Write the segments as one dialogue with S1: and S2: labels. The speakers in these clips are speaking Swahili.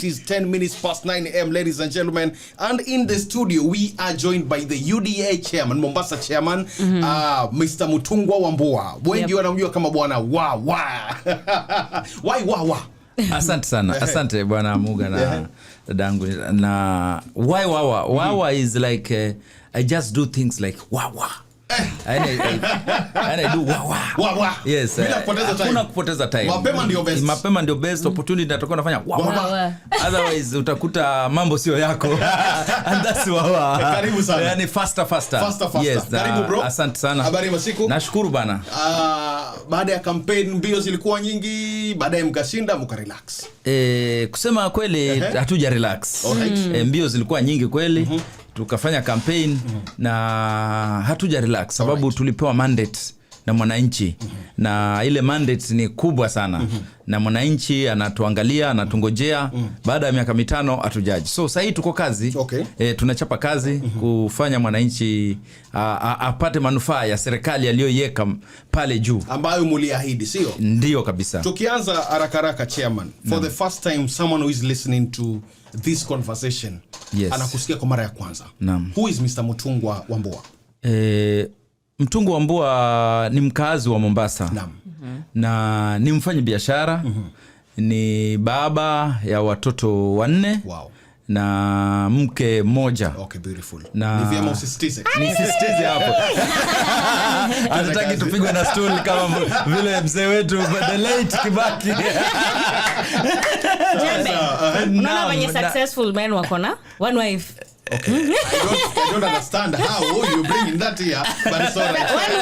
S1: It is 10 minutes past 9 a.m., ladies and gentlemen. And in the studio, we are joined by the UDA chairman, Mombasa chairman, Mr. Mutungwa Wambua. Wengi wanamjua kama bwana Wawa. Why Wawa?
S2: Asante sana. Asante bwana Muga na dadangu. Na why Wawa? Wawa is like I just do things like Wawa. And I do
S1: Wawa.
S2: Yes. Hakuna kupoteza time.
S1: Mapema ndio best.
S2: Mapema ndio best. Opportunity natakuwa nafanya Wawa. Otherwise utakuta mambo sio yako. And that's Wawa.
S1: Karibu sana.
S2: Yani faster.
S1: Yes.
S2: Karibu bro. Asante sana.
S1: Habari masiku?
S2: Nashukuru bana.
S1: Baada ya campaign mbio zilikuwa nyingi, baadaye mkashinda mkarelax.
S2: Kusema kweli hatuja relax. Mbio zilikuwa nyingi kweli. Tukafanya campaign na hatuja relax sababu tulipewa mandate na mwananchi na ile mandate ni kubwa sana na mwananchi anatuangalia anatungojea baada ya miaka 5 atujaji. So sasa tuko kazi tunachapa kazi kufanya mwananchi apate manufaa ya serikali aliyoiweka pale juu ambayo muliahidi, sio? Ndio kabisa. Tukianza haraka chairman, for the first time someone who is listening to this conversation anakusikia kwa mara ya kwanza. Who is Mr. Mutungwa Wambua? Mutungwa Wambua ni mkazi wa Mombasa. Na ni mfanya biashara. Ni baba ya watoto 4. Na mke mmoja. Okay, beautiful. Na ni vyema usisitize. Nisisitize hapo. Anataka tupigwe na stool kama vile mzee wetu the late Kibaki.
S3: Unaona wenye successful men wako na one wife.
S1: Okay. I don't understand how you bring that here, but it's all right.
S3: One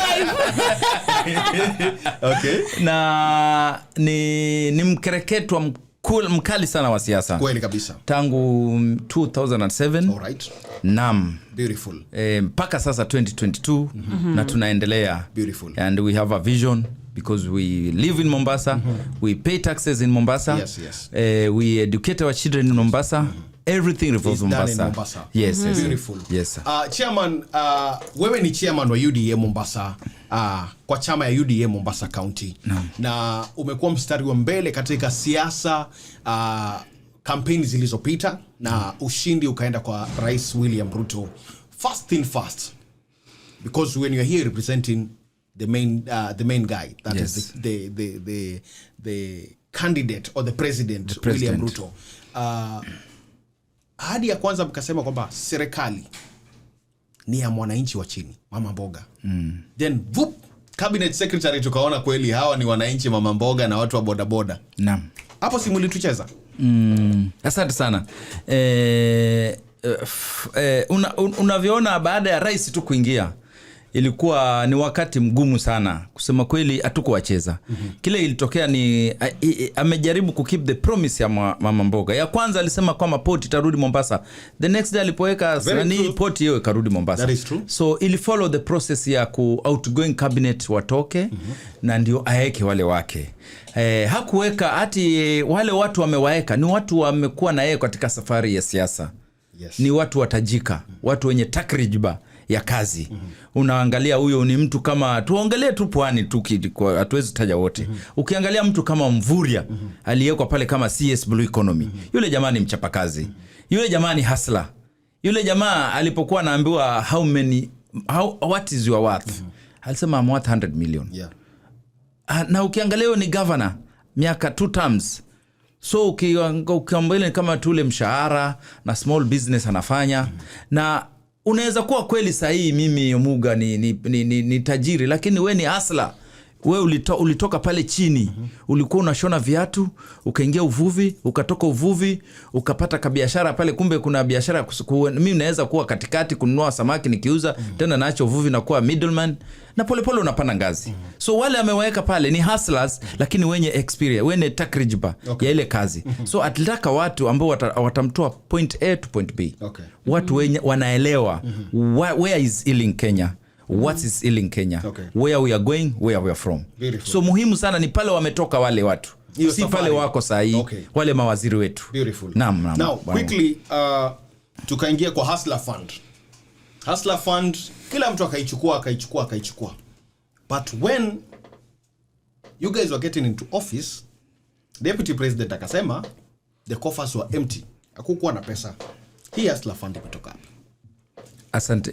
S3: wife.
S1: Okay.
S2: Na ni mkereketwa mkali sana wa siasa.
S1: Kweli kabisa.
S2: Tangu 2007.
S1: All right.
S2: Naam.
S1: Beautiful.
S2: Mpaka sasa 2022 na tunaendelea.
S1: Beautiful.
S2: And we have a vision because we live in Mombasa. We pay taxes in Mombasa.
S1: Yes.
S2: We educate our children in Mombasa. Everything revolves
S1: Mombasa.
S2: Mombasa. Yes.
S1: Beautiful.
S2: Yes.
S1: Chairman, wewe ni chairman wa UDA Mombasa, kwa chama ya UDA Mombasa County. Na umekuwa mstari wa mbele katika siasa, kampeni zilizopita na ushindi ukaenda kwa Rais William Ruto. First thing first, because when you're here representing the main guy, that is the candidate or the president. William Ruto. Hadi ya kwanza mkasema kwamba serikali ni ya mwananchi wa chini, mama mboga. Then cabinet secretary tukaona kweli hawa ni wananchi mama mboga na watu wa bodaboda. Naam. Hapo si mlitucheza?
S2: Asante sana. Unavyoona baada ya rais tu kuingia ilikuwa ni wakati mgumu sana. Kusema kweli hatukuwacheza. Kile ilitokea ni amejaribu kukeep the promise ya mama mboga. Ya kwanza alisema kwamba port itarudi Mombasa. The next day alipoweka port hiyo ikarudi Mombasa.
S1: That is true.
S2: So ili follow the process ya outgoing cabinet watoke na ndio aeke wale wake. Hakuweka hati wale watu wamewaeka, ni watu wamekuwa na yeye katika safari ya siasa. Ni watu watajika, watu wenye takriba ya kazi. Unaangalia huyo ni mtu kama, tuongelee tu pwani tu, hatuwezi taja wote. Ukiangalia mtu kama Mvuria aliyekwa pale kama CS Blue Economy, yule jamaa ni mchapakazi. Yule jamaa ni hustler. Yule jamaa alipokuwa anaambiwa what is your worth, alisema I'm worth 100 million. Na ukiangalia ni governor miaka 2 terms. So ukiangalia kama tule mshahara na small business anafanya. Na unaweza kuwa kweli sahihi mimi Muga ni tajiri, lakini we ni hustler. We ulitoka pale chini. Ulikuwa unashona viatu, ukaingia uvuvi, ukatoka uvuvi, ukapata kabiashara pale, kumbe kuna biashara mimi naweza kuwa katikati kununua samaki nikiuza, tena naacha uvuvi na kuwa middleman, na polepole unapanda ngazi. So wale amewaweka pale ni hustlers, lakini wenye experience, wenye takriba ya ile kazi. So atalitaka watu ambao watamtoa point A to point B. Watu wenye wanaelewa where is healing Kenya. What is healing Kenya? Where we are going, where we are from. Beautiful. So muhimu sana ni pale wametoka wale watu. Si pale wako sahi, wale mawaziri wetu.
S1: Beautiful.
S2: Naam.
S1: Now, quickly, tukaingia kwa Hustler Fund. Hustler Fund, kila mtu akaichukua. But when you guys were getting into office, Deputy President akasema, the coffers were empty, hakukuwa na pesa. Hii hustler fund imetoka hapa.
S2: Asante.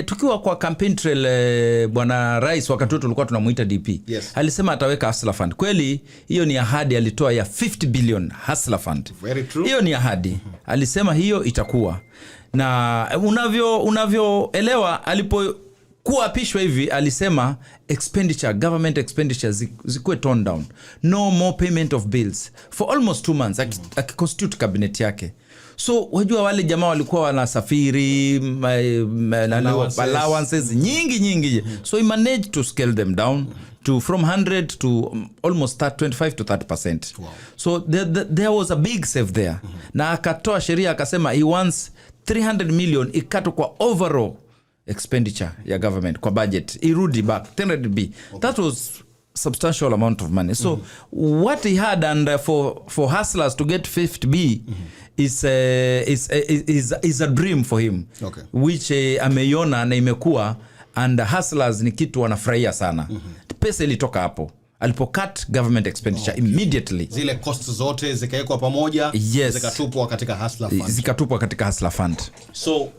S2: Tukiwa kwa campaign trail, bwana rais wakati wetu tulikuwa tunamuita DP.
S1: Yes.
S2: Alisema ataweka hustler fund. Kweli hiyo ni ahadi alitoa ya 50 billion hustler fund.
S1: Very true.
S2: Hiyo ni ahadi. Alisema hiyo itakuwa. Na unavyoelewa alipokuwa apishwa hivi alisema government expenditure zikuwe toned down. No more payment of bills for almost 2 months akiconstitute cabinet yake. So wajua wale jamaa walikuwa wanasafiri allowances nyingi. So he managed to scale them down to from 100 to almost 25 to 30%.
S1: Wow.
S2: So there was a big save there. Na akatoa sheria akasema he wants 300 million ikatwe kwa overall expenditure ya government kwa budget irudi back 10B. Okay. That was substantial amount of money. So what he had, and for hustlers to get 50B is a dream for him.
S1: Okay.
S2: Which ameiona na imekuwa, and hustlers ni kitu wanafurahia sana. Pesa ilitoka hapo alipo cut government expenditure immediately.
S1: Zile costs zote zikawekwa pamoja,
S2: yes,
S1: zikatupwa katika hustler fund. So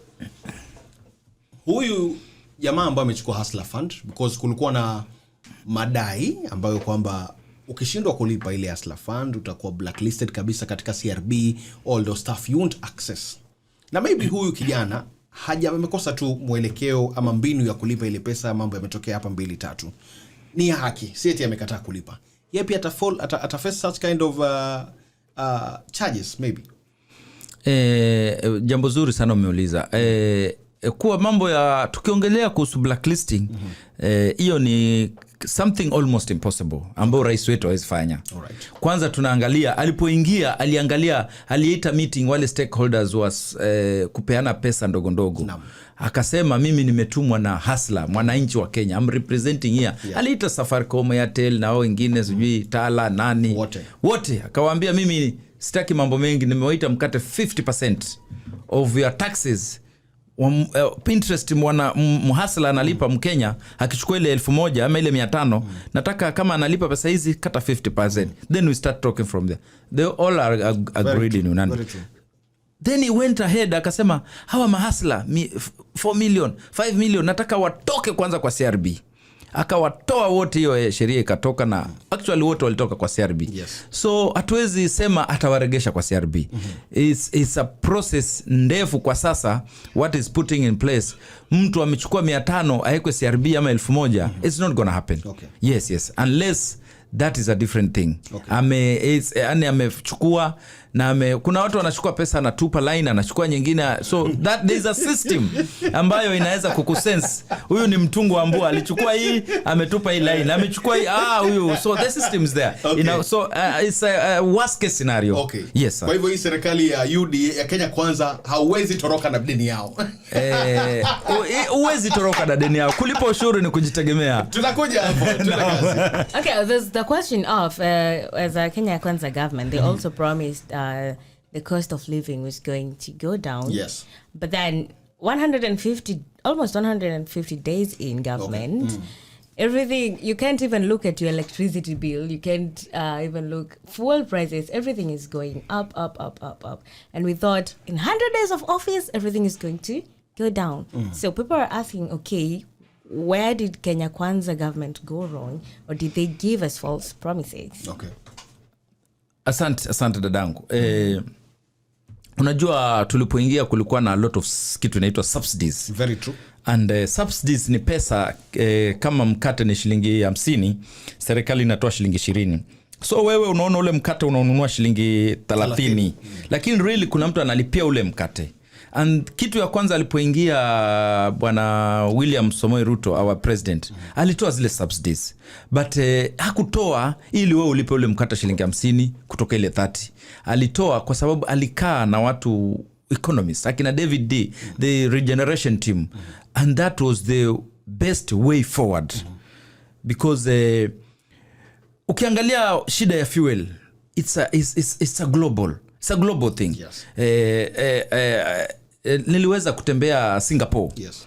S1: huyu jamaa ambaye amechukua hustler fund, because kulikuwa na madai ambayo kwamba ukishindwa kulipa ile hustler fund utakuwa blacklisted kabisa katika CRB, all those stuff you won't access. Na maybe huyu kijana amekosa tu mwelekeo ama mbinu ya kulipa ile pesa, mambo yametokea hapa 2-3. Ni haki, si eti amekataa kulipa. Yeye pia ataface such kind of charges maybe.
S2: Jambo zuri sana umeuliza. Kuwa mambo ya tukiongelea kuhusu blacklisting, hiyo ni something almost impossible ambao rais wetu hawezi fanya.
S1: Alright.
S2: Kwanza tunaangalia alipoingia, aliita meeting wale stakeholders was kupeana pesa ndogo. Akasema mimi nimetumwa na hustler, mwananchi wa Kenya, I'm representing here. Yeah. Aliita Safaricom, Airtel na wengine sijui Tala nani wote akawaambia mimi sitaki mambo mengi, nimewaita mkate 50% of your taxes. Pinterest mhasla analipa Mkenya akichukua ile 1000 ama ile 500, nataka kama analipa pesa hizi kata 50%. Then we start talking from there. They all are agreed in unanimous. Then he went ahead akasema hawa mahasla 4 million 5 million nataka watoke kwanza kwa CRB. Akawatoa wote, hiyo sheria ikatoka, na actually wote walitoka kwa CRB.
S1: Yes.
S2: So hatuwezi sema atawaregesha kwa CRB. It's a process ndefu kwa sasa. What is putting in place, mtu amechukua 500 aekwe CRB ama 1000, it's not gonna happen.
S1: Okay.
S2: Yes unless that is a different thing.
S1: Okay.
S2: Amechukua na kuna watu wanachukua pesa na tupa line, anachukua nyingine, so that there is a system ambayo inaweza kukusense huyu ni Mutungwa Wambua, alichukua hii ametupa hii line, amechukua hii huyu, so the system is there. Okay. You know, so it's a worst case scenario.
S1: Okay.
S2: Yes sir.
S1: Kwa hivyo hii serikali ya UDA ya Kenya Kwanza hauwezi toroka na deni yao.
S2: Uwezi toroka na deni yao, kulipa ushuru ni kujitegemea.
S1: Tunakuja hapo, tunakazi.
S3: Okay, there's the question of as a Kenya Kwanza government, they also promised the cost of living was going to go down.
S1: Yes.
S3: But then almost 150 days in government, okay. Everything, you can't even look at your electricity bill. You can't even look, fuel prices, everything is going up. And we thought in 100 days of office, everything is going to go down. So people are asking, okay, where did Kenya Kwanza government go wrong? Or did they give us false promises?
S1: Okay.
S2: Asante dadangu. Unajua tulipoingia kulikuwa na a lot of kitu inaitwa subsidies.
S1: Very true.
S2: And subsidies ni pesa, kama mkate ni shilingi 50, serikali inatoa shilingi 20. So wewe unaona ule mkate unaununua shilingi 30. Lakini really kuna mtu analipia ule mkate. And kitu ya kwanza alipoingia bwana William Samoei Ruto, our president, alitoa zile subsidies. But hakutoa ili wewe ulipe ule mkate shilingi 50 kutoka ile 30. Alitoa kwa sababu alikaa na watu economists, akina David D, the regeneration team, and that was the best way forward. Because ukiangalia shida ya fuel, it's a global thing.
S1: Yes.
S2: Niliweza kutembea Singapore.
S1: Yes.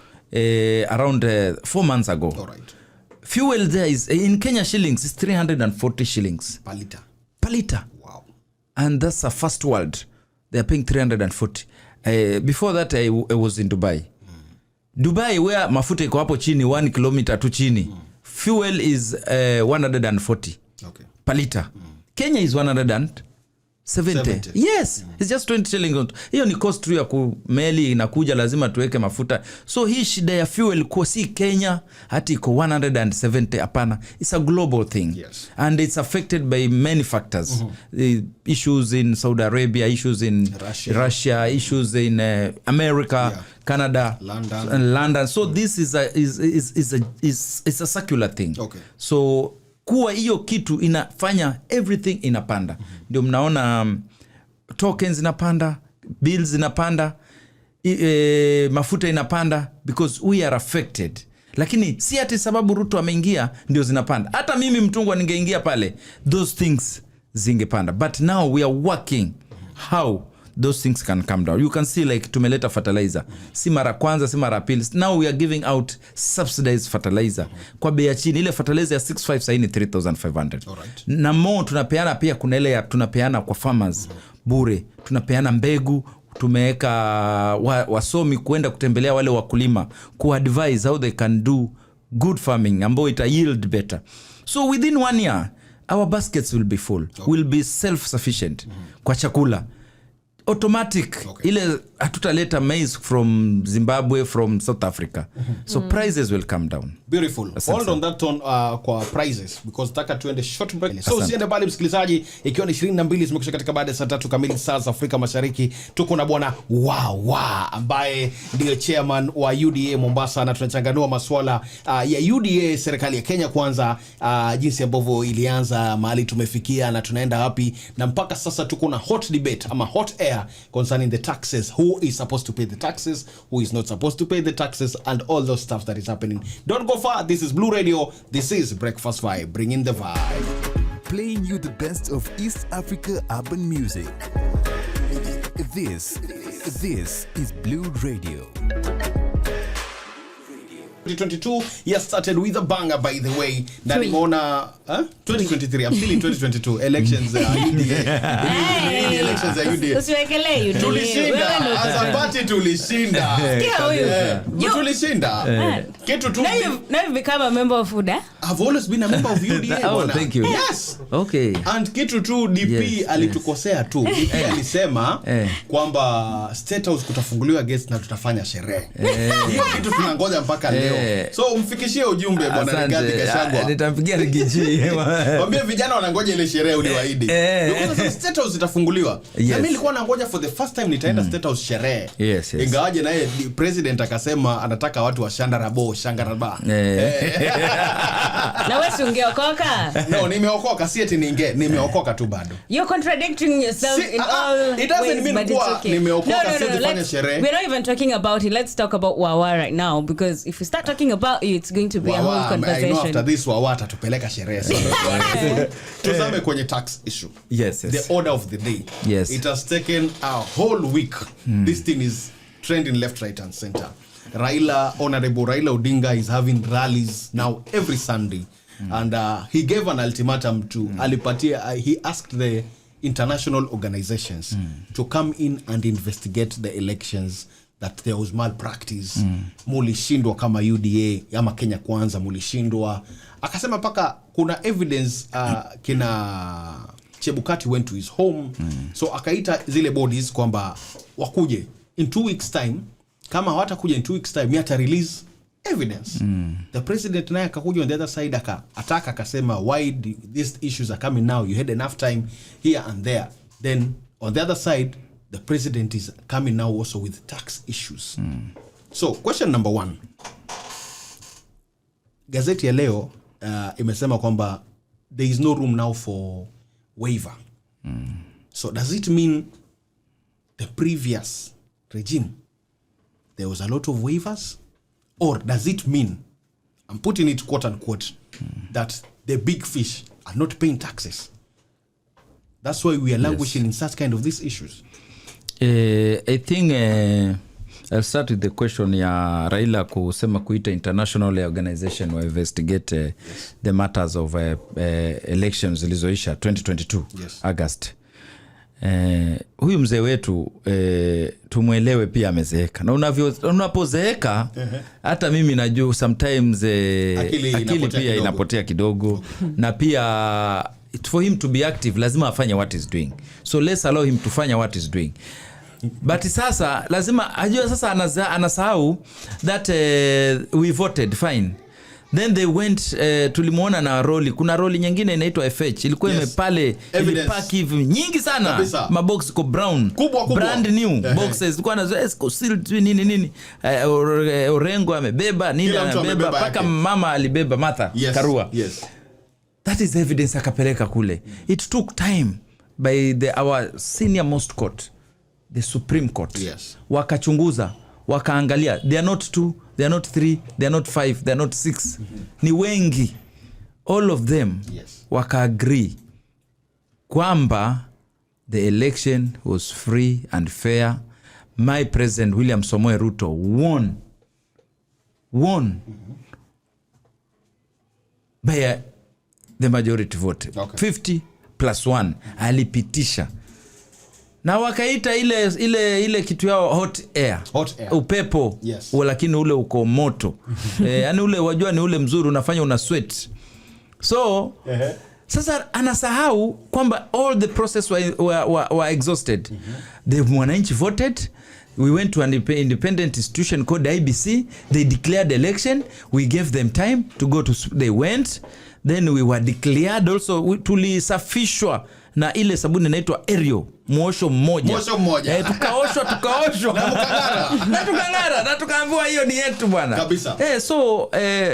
S2: Around 4 months ago.
S1: Alright.
S2: Fuel there is in Kenya shillings is 340 shillings
S1: per liter.
S2: Wow. and that's a first world. They are paying 340. Before that I was in Dubai. Dubai where mafuta iko hapo chini 1 kilometer tu chini. Fuel is 140 per liter. Kenya is 170. Yes, it's just 20 shillings. Hiyo ni cost tu ya kumeli inakuja, lazima tuweke mafuta. So hii shida ya fuel kwa si Kenya hati iko 170, hapana. It's a global thing.
S1: Yes.
S2: And it's affected by many factors. Issues in Saudi Arabia, issues in Russia, issues in America, Canada, London. So this is a circular thing.
S1: Okay.
S2: So kuwa hiyo kitu inafanya everything inapanda. Ndio mnaona tokens inapanda, bills inapanda, mafuta inapanda because we are affected. Lakini si ati sababu Ruto ameingia ndio zinapanda. Hata mimi Mtungwa ningeingia pale, those things zingepanda. But now we are working how those things can come down. You can see like tumeleta fertilizer. Si mara kwanza, si mara pili. Now we are giving out subsidized fertilizer. Kwa bei ya chini, ile fertilizer ya 6.5 sasa ni 3,500.
S1: Alright.
S2: Na more tunapeana pia, kuna ile tunapeana kwa farmers bure. Tunapeana mbegu, tumeweka wasomi kuenda kutembelea wale wakulima, ku-advise how they can do good farming ambao ita yield better. So within 1 year, our baskets will be full. Will be self-sufficient kwa chakula. Automatic. Ile hatutaleta maize from Zimbabwe, from South Africa. So prices will come down.
S1: Beautiful. Hold on that on kwa prices because taka tuende short break. So usiende bali msikilizaji, ikiwa ni 22 zimekwisha katika baada ya saa 3 kamili saa za Afrika Mashariki. Tuko na bwana Wambua ambaye ndio chairman wa UDA Mombasa, na tunachanganua masuala ya UDA, serikali ya Kenya kwanza, jinsi ambavyo ilianza, mahali tumefikia na tunaenda wapi, na mpaka sasa tuko na hot debate ama hot air concerning the taxes. Who is supposed to pay the taxes? Who is not supposed to pay the taxes? And all those stuff that is happening. Don't go far. This is Blue Radio. This is Breakfast Vibe. Bringing the vibe.
S4: Playing you the best of East Africa urban music. This is Blue Radio.
S1: 2022 yes, started with a banger, by the way. Na nimeona 2023, I'm still in 2022 elections UDA. Elections UDA.
S3: Usiwekelee UDA.
S1: Tulishinda as a party, tulishinda. Tulishinda. Kitu tu.
S3: Now you've become a member of UDA.
S1: I've always been a member of UDA.
S2: Oh, thank you.
S1: Yes.
S2: Okay.
S1: And kitu tu DP alitukosea tu. DP alisema kwamba State House kutafunguliwa guest na tutafanya sherehe. Hiyo kitu tunangoja mpaka leo. So umfikishie ujumbe bwana Rigathi Gachagua.
S2: Nitampigia Rigiji.
S1: Mwambie vijana wanangoja ile sherehe uliwaahidi. Because State House itafunguliwa. Na mimi nilikuwa nangoja for the first time nitaenda State House sherehe.
S2: Yes.
S1: Ingawaje naye president akasema anataka watu wa shangaraba.
S3: Na wewe ungeokoka?
S1: No, nimeokoka, si eti nimeokoka tu bado.
S3: You're contradicting yourself in all
S1: it doesn't
S3: ways,
S1: mean kuwa nimeokoka si tufanye sherehe.
S3: We're not even talking about it. Let's talk about Wawa right now, because if we start talking about it, it's going to be a whole conversation.
S1: I know after this Wawa tatupeleka sherehe. Tuzame kwenye tax issue.
S2: Yes.
S1: The order of the day.
S2: Yes.
S1: It has taken a whole week. This thing is trending left, right and center. Honorable Raila Odinga is having rallies now every Sunday. And he gave an ultimatum to he asked the international organizations to come in and investigate the elections, that there was malpractice. Mulishindwa kama UDA ama Kenya Kwanza, mulishindwa. Akasema paka kuna evidence kina Chebukati went to his home. So akaita zile bodies kwamba wakuje in 2 weeks time. Kama hawatakuja in 2 weeks time, yata release evidence. The president naye akakuja on the other side ataka akasema, why these issues are coming now? You had enough time here and there. Then on the other side, the president is coming now also with tax issues. So question number 1. Gazeti ya leo imesema kwamba there is no room now for waiver. So does it mean the previous regime there was a lot of waivers? Or does it mean, I'm putting it quote unquote, that the big fish are not paying taxes? That's why we are languishing in such kind of these issues.
S2: I think I'll start with the question ya Raila kusema kuita international organization wa investigate the matters of elections zilizoisha 2022 August. Huyu mzee wetu tumuelewe pia amezeeka, na unapozeeka hata mimi najua sometimes akili pia inapotea kidogo na pia for him to be active lazima afanye what is doing, so let's allow him to fanya what is doing. But sasa lazima ajue sasa anasahau that we voted fine, then they went tulimuona na roli, kuna roli nyingine inaitwa FH ilikuwa imepale ilipaki hivi nyingi sana kabisa. Mabox ko brown kubwa. Brand new boxes ilikuwa na sealed nini Orengo amebeba nini amebeba paka mama alibeba Martha Karua. That is evidence akapeleka kule. It took time by our senior most court, the Supreme Court. Wakachunguza, wakaangalia, they are not 2, they are not 3, they are not 5, they are not 6. Ni wengi. All of them waka agree kwamba the election was free and fair. My President William Samoei Ruto won by the majority vote. 50+1 alipitisha. Na wakaita ile kitu yao hot air. Upepo. Lakini ule uko moto. Yani ule wajua ni ule mzuri unafanya una sweat. So sasa anasahau kwamba all the process were exhausted. The mwananchi voted. We went to an independent institution called IBC. They declared the election. We gave them time to go to. They went. Then we were declared also. Tulisafishwa na ile sabuni inaitwa Aerial, mwosho mmoja. Tukaoshwa na tukangara na tukaambiwa hiyo ni yetu bwana kabisa. So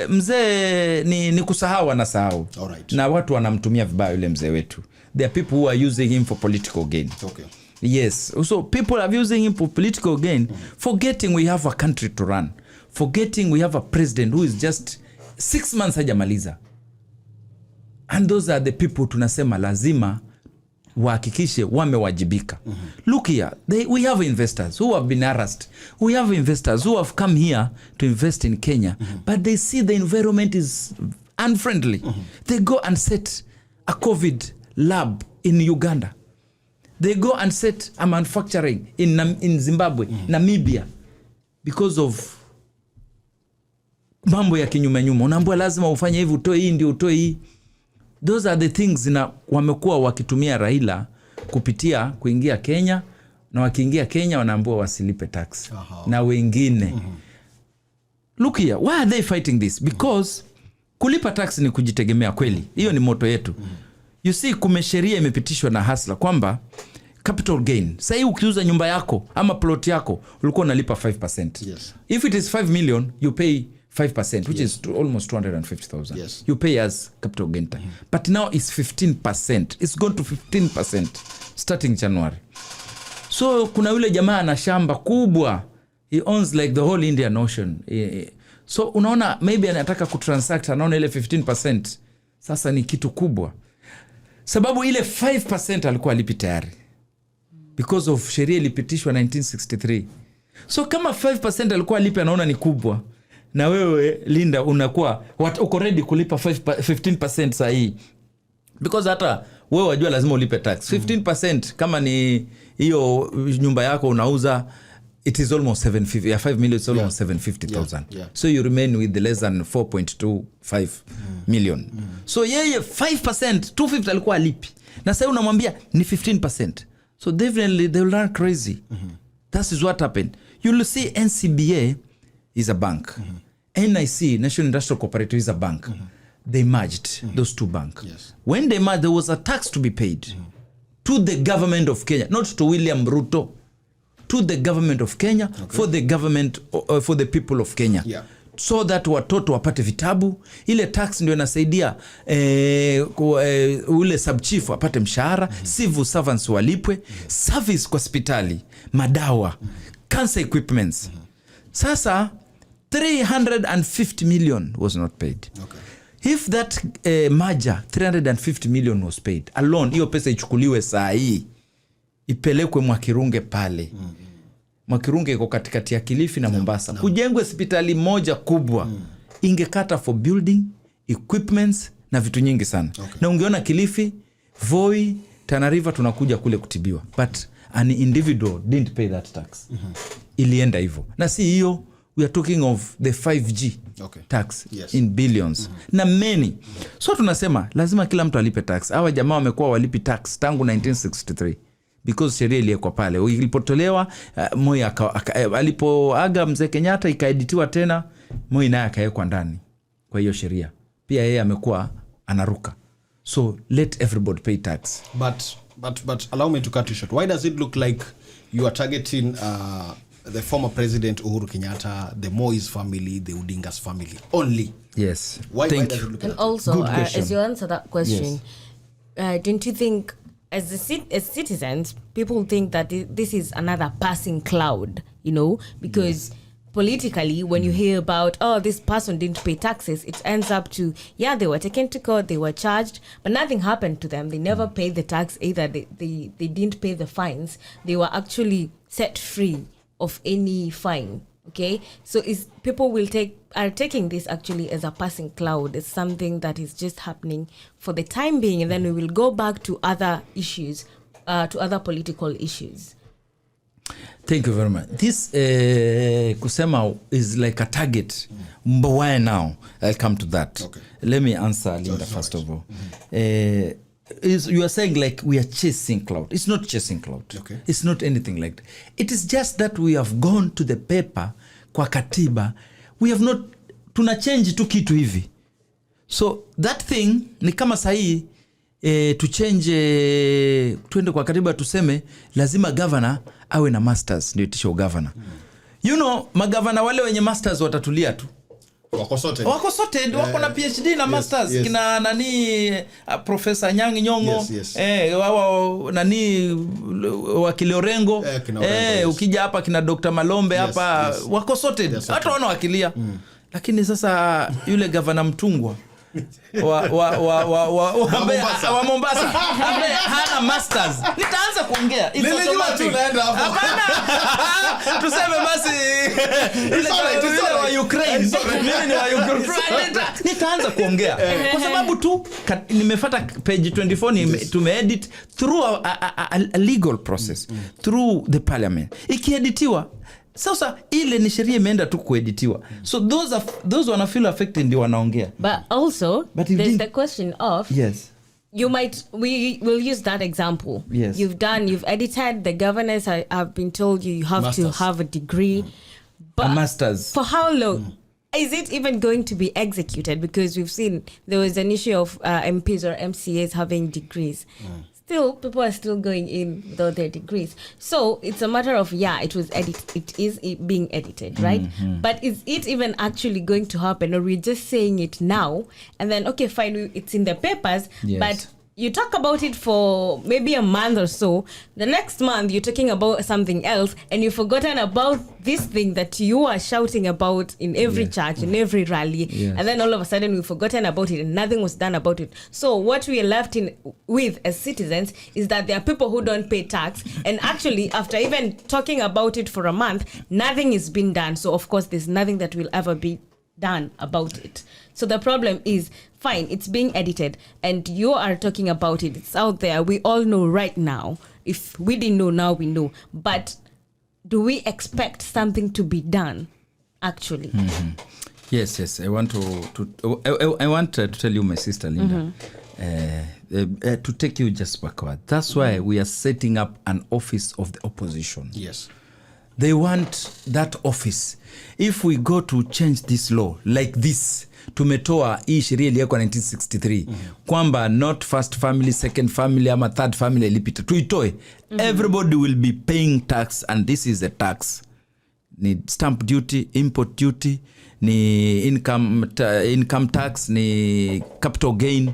S2: mzee ni kusahau, anasahau. Na watu wanamtumia vibaya yule mzee wetu. There are people who are using him for political gain. Yes, so people are using him for political gain, forgetting we have a country to run, forgetting we have a president who is just 6 months hajamaliza. And those are the people tunasema lazima wahakikishe wamewajibika. Look here, we have investors who have been harassed. We have investors who have come here to invest in Kenya, but they see the environment is unfriendly. They go and set a COVID lab in Uganda. They go and set a manufacturing in Zimbabwe, Namibia, because of mambo ya kinyume nyuma. Unaambiwa lazima ufanye hivi, utoe hii ndio utoe hii. Those are the things na wamekuwa wakitumia Raila kupitia kuingia Kenya, na wakiingia Kenya wanaambiwa wasilipe tax. Na wengine. Look here, why are they fighting this? Because kulipa tax ni kujitegemea kweli. Hiyo ni moto yetu. You see, kumesheria imepitishwa na hasla kwamba capital gain. Sasa ukiuza nyumba yako ama plot yako ulikuwa unalipa 5%. If it is 5 million, you pay 5%, which is almost 250,000. You pay as capital gain. But now it's 15%. It's gone to 15% starting January. So kuna yule jamaa na shamba kubwa. He owns like the whole Indian Ocean. So unaona maybe anataka kutransact, anaona ile 15%. Sasa ni kitu kubwa. Sababu ile 5% alikuwa alipi tayari. Because of sheria ilipitishwa 1963. So kama 5% alikuwa alipi, anaona ni kubwa. Na wewe Linda unakuwa uko ready kulipa 15% saa hii. Because hata wewe wajua lazima ulipe tax. 15% kama ni hiyo nyumba yako unauza, it is almost 750. 5 million is almost 750,000. So you remain with less than 4.25 million. So yeye 5%, 250 alikuwa alipi. Na sasa unamwambia ni 15%. So definitely they will run crazy. That is what happened. You will see NCBA is a bank. NIC, National Industrial Cooperative, is a bank. They merged those two banks. When they merged, there was a tax to be paid to the government of Kenya, not to William Ruto, to the government of Kenya, for the government, for the people of Kenya. So that watoto wapate vitabu. Ile tax ndio inasaidia ule subchief wapate mshahara, civil servants walipwe, service kwa hospitali, madawa, cancer equipments. Sasa 350 million was not paid. If that merger 350 million was paid alone, hiyo pesa ichukuliwe saa hii ipelekwe Mwakirunge pale. Mwakirunge iko katikati ya Kilifi na Mombasa. Kujengwe hospitali moja kubwa. Ingekata for building, equipments na vitu nyingi sana. Na ungeona Kilifi, Voi, Tana River tunakuja kule kutibiwa, but an individual didn't pay that tax. Ilienda hivyo. Na si hiyo, we are talking of the 5G tax in billions. Na many. So tunasema lazima kila mtu alipe tax. Hawa jamaa wamekuwa walipi tax tangu 1963 because sheria ilikuwa pale. Ilipotolewa Moi alipoaga mzee Kenyatta ikaeditiwa tena, Moi naye akawekwa ndani kwa hiyo sheria. Pia yeye amekuwa anaruka. So let everybody pay tax.
S1: But allow me to cut you short. Why does it look like you are targeting the former president Uhuru Kenyatta, the Moi's family, the Odinga's family only?
S2: Yes.
S1: Why does it look
S3: and
S1: like
S3: also, as you answer that question, don't you think as citizens, people think that this is another passing cloud, you know, because politically, when you hear about, this person didn't pay taxes, it ends up to, they were taken to court, they were charged, but nothing happened to them. They never paid the tax either. They didn't pay the fines. They were actually set free of any fine. Okay, so people are taking this actually as a passing cloud. It's something that is just happening for the time being, and then we will go back to other issues, to other political issues.
S2: Thank you very much. This kusema is like a target. But why now? I'll come to that.
S1: Okay.
S2: Let me answer Linda first of all. You are saying like we are chasing cloud. It's not chasing cloud.
S1: Okay.
S2: It's not anything like that. It is just that we have gone to the paper kwa katiba. We have not, tuna change tu kitu hivi. So that thing ni kama sahi to change, tuende kwa katiba tuseme lazima governor awe na masters ndio itisho governor. You know, magavana wale wenye masters watatulia tu. Wako sorted, wako na PhD na masters. Kina nani Professor Nyangi Nyongo, wao nani wakili Orengo, ukija hapa kina Dr. Malombe hapa, wako sorted. Hata wana wakilia. Lakini sasa yule governor Mutungwa wa Mombasa hana masters, nitaanza kuongea tuseme basi ile wa Ukraine, mimi ni wa Ukraine, nitaanza kuongea kwa sababu tu nimefuata page 24 tumeedit through a legal process through the parliament, ikieditiwa sasa ile ni sheria imeenda tu kueditiwa. So those wanna feel affected ndio wanaongea.
S3: But also there's the question of we will use that example.
S2: Yes.
S3: You've edited, the governors have been told you have masters. To have a degree. But
S2: a masters.
S3: For how long? Is it even going to be executed? Because we've seen there was an issue of MPs or MCAs having degrees. Still, people are still going in without their degrees. So it's a matter of, it is being edited, right? But is it even actually going to happen? Or we're just saying it now, and then, okay, fine, it's in the papers, but you talk about it for maybe a month or so. The next month, you're talking about something else, and you've forgotten about this thing that you are shouting about in every church, in every rally. And then all of a sudden, we've forgotten about it, and nothing was done about it. So what we are left with as citizens is that there are people who don't pay tax, and actually, after even talking about it for a month, nothing is being done. So of course, there's nothing that will ever be done about it. So the problem is, fine, it's being edited and you are talking about it. It's out there. We all know right now. If we didn't know, now we know. But do we expect something to be done, actually?
S2: Yes. I want to tell you, my sister Linda, to take you just backward. That's why we are setting up an office of the opposition.
S1: Yes.
S2: They want that office. If we go to change this law like this, tumetoa hii sheria iliyoko 1963 kwamba not first family, second family ama third family ilipita, tuitoe. Everybody will be paying tax, and this is a tax. Ni stamp duty, import duty, ni income tax, ni capital gain,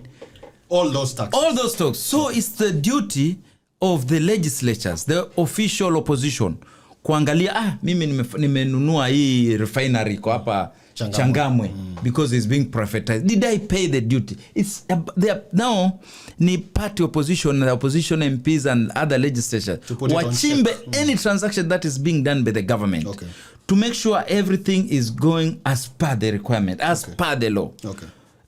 S1: all those taxes.
S2: So it's the duty of the legislatures, the official opposition, kuangalia mimi nimenunua hii refinery kwa hapa Changamwe because it's being privatized. Did I pay the duty? Now ni party opposition, the opposition MPs and other legislatures wachimbe any transaction that is being done by the government to make sure everything is going as per the requirement, as per the law.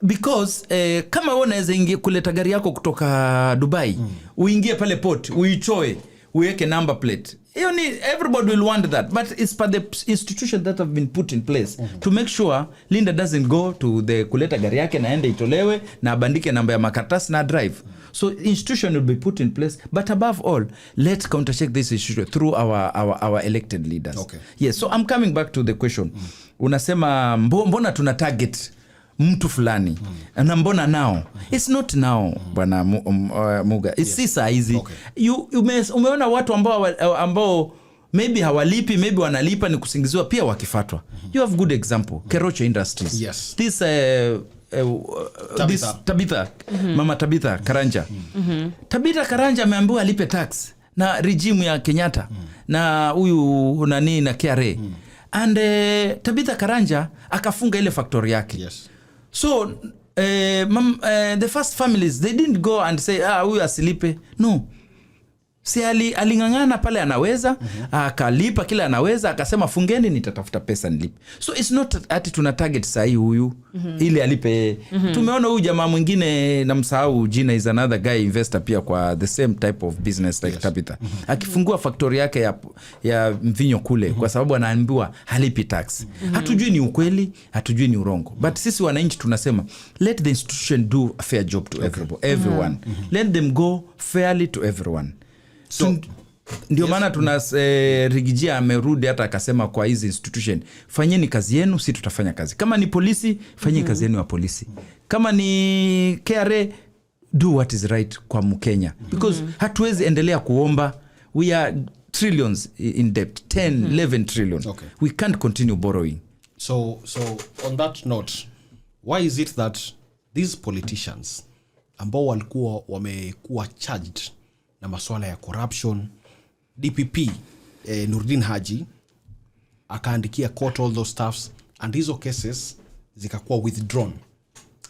S2: because kama wewe unaweza ingia kuleta gari yako kutoka Dubai, uingie pale port, uichoe, uweke number plate. You need, everybody will want that, but it's for the institution that have been put in place to make sure Linda doesn't go to the kuleta gari yake na ende itolewe na abandike namba ya makaratasi na drive. So institution will be put in place, but above all, let's countercheck this issue through our elected leaders.
S1: Okay.
S2: Yes, so I'm coming back to the question. Unasema mbona tuna target mtu fulani na mbona now? It's not now, bwana Muga. It's sisa hizi. Okay. Umeona watu ambao maybe hawalipi, maybe wanalipa ni kusingiziwa pia wakifatwa. You have good example. Kerocho Industries.
S1: Yes.
S2: This Tabitha. Mama Tabitha Karanja. Tabitha Karanja ameambiwa alipe tax na regime ya Kenyatta na huyu nani na KRA. And Tabitha Karanja akafunga ile factory yake.
S1: Yes.
S2: So the first families, they didn't go and say huyu asilipe. No. Si alingangana pale anaweza, akalipa kila anaweza, akasema fungeni nitatafuta pesa nilipe. So it's not ati tuna target sahi huyu ili alipe. Tumeona huyu jamaa mwingine namsahau jina, is another guy investor pia kwa the same type of business like Tabitha. Akifungua factory yake ya mvinyo kule kwa sababu anaambiwa halipi tax. Hatujui ni ukweli, hatujui ni urongo. But sisi wananchi tunasema let the institution do a fair job to everyone. Let them go fairly to everyone. So ndio maana tuna Rigijia amerudi hata akasema kwa hizi institution, fanyeni kazi yenu, si tutafanya kazi. Kama ni polisi, fanyeni kazi yenu ya polisi. Kama ni KRA, do what is right kwa Mkenya. Because hatuwezi endelea kuomba. We are trillions in debt, 11 trillion.
S1: Okay.
S2: We can't continue borrowing.
S1: So on that note, why is it that these politicians ambao walikuwa wamekuwa charged na masuala ya corruption, DPP Nurdin Haji akaandikia court all those stuffs and hizo cases zikakuwa withdrawn?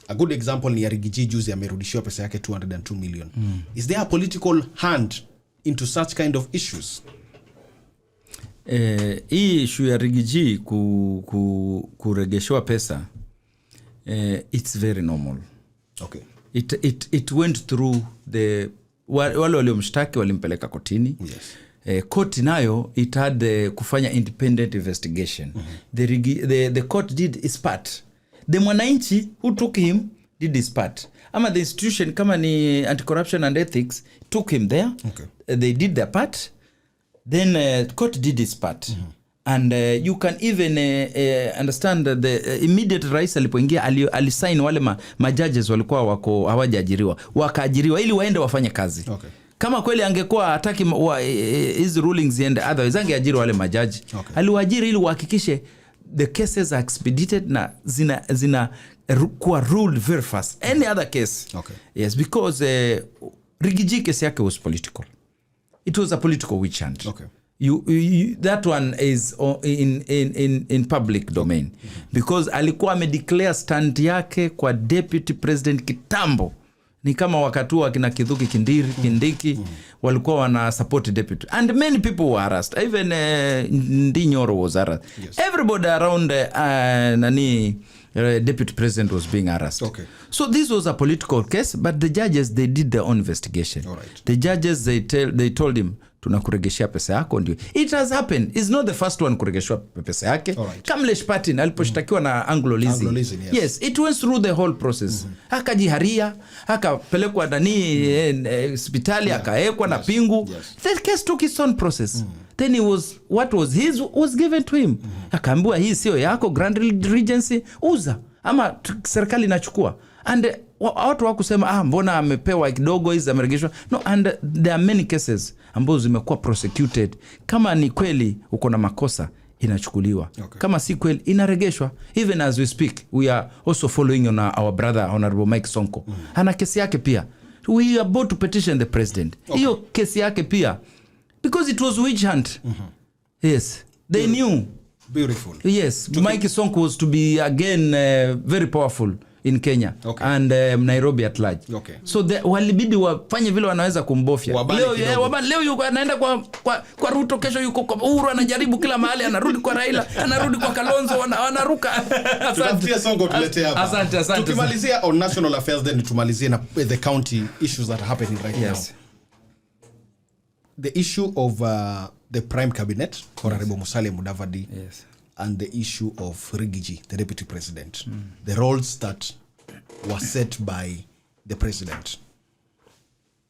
S1: A good example ni ya Rigiji juzi amerudishiwa pesa yake 202 million. Is there a political hand into such kind of issues?
S2: Hii issue ya Rigiji kuregeshwa pesa, it's very normal.
S1: Okay.
S2: It went through the wale waliomshtaki walimpeleka kotini.
S1: Yes.
S2: Court nayo it had kufanya independent investigation. The court did its part. The mwananchi who took him did his part. Ama the institution kama ni anti-corruption and ethics took him there.
S1: Okay.
S2: They did their part. Then court did its part. And you can even understand that the immediate rais alipoingia alisign wale majudges walikuwa wako hawajaajiriwa, wakaajiriwa ili waende wafanye kazi. Okay. Kama kweli angekuwa hataki hizi rulings ziende, otherwise angeajiri wale majaji. Okay. Aliwaajiri ili wahakikishe the cases are expedited na zina kuwa ruled very fast. Any other case.
S1: Okay.
S2: Yes, because Rigiji case yake was political. It was a political witch hunt.
S1: Okay.
S2: That one is in public domain. Because alikuwa amedeclare stand yake kwa deputy president kitambo. Ni kama wakati wa kina Kithuki Kindiki walikuwa wana support deputy. And many people were harassed. Even Ndinyoro was harassed. Yes. Everybody around deputy president was being harassed.
S1: Okay.
S2: So this was a political case, but the judges, they did their own investigation.
S1: All right.
S2: The judges, they told him, tunakuregeshia pesa yako ndio. It has happened. It's not the first one kuregeshwa pesa yake.
S1: Right.
S2: Kamlesh Patin aliposhtakiwa na Anglo Leasing. Yes, it went through the whole process. Akajiharia, akapelekwa ndani hospitali, akaekwa na pingu.
S1: Yes.
S2: The case took its own process. Then what was his was given to him. Akaambiwa hii sio yako, Grand Regency uza ama serikali inachukua. And watu wakusema mbona amepewa kidogo hizi ameregeshwa. No, and there are many cases ambazo zimekuwa prosecuted. Kama ni kweli uko na makosa inachukuliwa. Okay. Kama si kweli inaregeshwa. Even as we speak, we are also following on our brother Honorable Mike Sonko. Ana kesi yake pia. We are about to petition the president. Hiyo kesi yake pia. Because it was witch hunt. Yes. They knew.
S1: Beautiful.
S2: Yes. Mike Sonko was to be again very powerful. in Kenya and Nairobi at large. So walibidi wafanye vile wanaweza kumbofya. Leo yuko anaenda kwa Ruto, kesho yuko kwa Uhuru, anajaribu kila mahali, anarudi kwa Raila, anarudi kwa Kalonzo, wanaruka.
S1: Tutafutia songo tulete hapa.
S2: Asante.
S1: Tukimalizia on national affairs, then tumalizie na the county issues that are happening right now. The issue of the prime cabinet, Honorable Musalia Mudavadi, and the issue of Rigiji, the deputy president, the roles that were set by the president.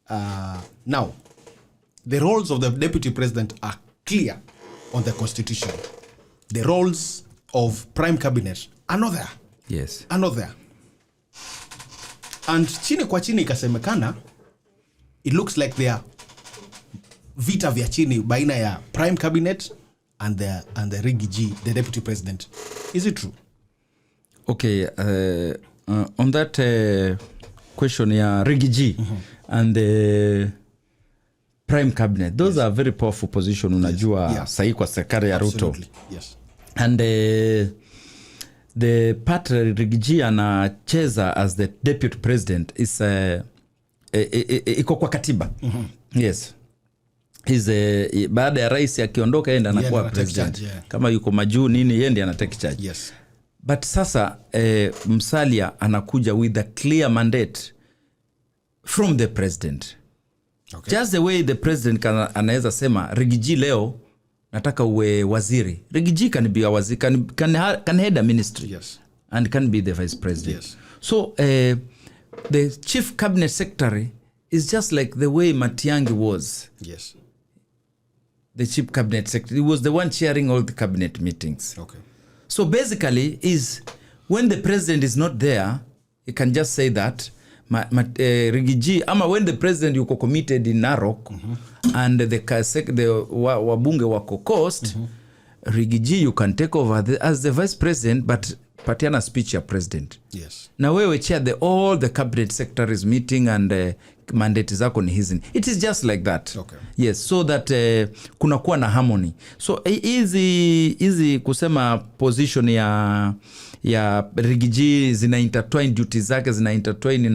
S1: Now, the roles of the deputy president are clear on the constitution. The roles of prime cabinet are not there.
S2: Yes.
S1: Are not there. And chini kwa chini ikasemekana, it looks like they are vita vya chini baina ya prime cabinet and the Rigiji, the deputy president. Is it true?
S2: Okay, on that question ya Rigiji and the prime cabinet, those are very powerful position, unajua sahi kwa serikali ya Ruto.
S1: Yes.
S2: And the part Rigiji anacheza as the deputy president is iko kwa katiba. Yes. Baada ya rais akiondoka yeye ndiye anakuwa president. Kama yuko majuu nini, yeye ndiye anatake charge.
S1: Yes.
S2: But sasa Musalia anakuja with a clear mandate from the president. Just the way the president anaweza sema Rigiji leo nataka uwe waziri. Rigiji can be a waziri, can head a ministry.
S1: Yes.
S2: And can be the vice president.
S1: Yes.
S2: So the chief cabinet secretary is just like the way Matiang'i was.
S1: Yes.
S2: The chief cabinet secretary, he was the one chairing all the cabinet meetings.
S1: Okay.
S2: So basically is when the president is not there, you can just say that Rigiji, ama when the president yuko committed in Narok and the wabunge wako coast, Rigiji you can take over as the vice president, but patiana speech ya president.
S1: Yes.
S2: Na wewe chair all the cabinet secretaries meeting and mandate zako ni hizi. It is just like that.
S1: Okay.
S2: Yes, so that kuna kuwa na harmony. So easy kusema position ya Rigiji zina intertwine, duties zake zina intertwine